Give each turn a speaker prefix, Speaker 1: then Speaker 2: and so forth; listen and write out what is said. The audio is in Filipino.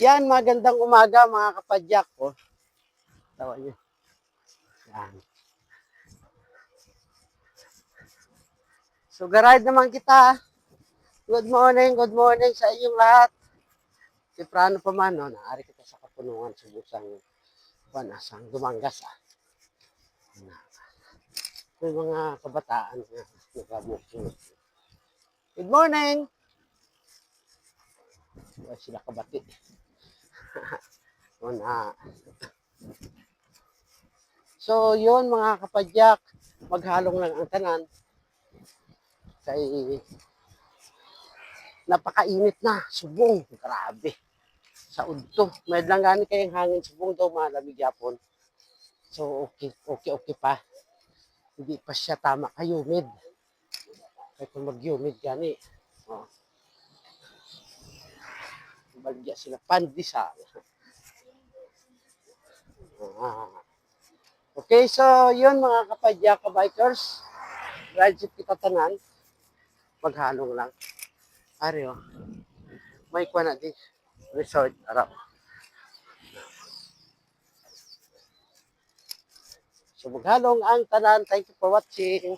Speaker 1: Yan, magandang umaga mga kapadyak ko. Tawa niyo. Yan. So, garide naman kita. Good morning sa inyong lahat. Temprano pa man, no? Naari kita sa Kapunungan, subusang panasang Dumangas. May mga kabataan na nagabukyo. Good morning! Wala sila kabati. Una. So, yun mga kapadyak, maghalong lang ang tanan. Kay napakainit na, subong, grabe. Sa udto, may lang gani kayong hangin subong daw, malamig yapon. So, okay pa. Hindi pa siya tama humid. Kaya kung mag-humid gani, oh, baligya sila pandesal. Okay, so yun mga kapadya ka-bikers, ride kita tanan, maghalong lang. Ari oh, may kuha na di, resort, arap. So maghalong ang tanan, thank you for watching.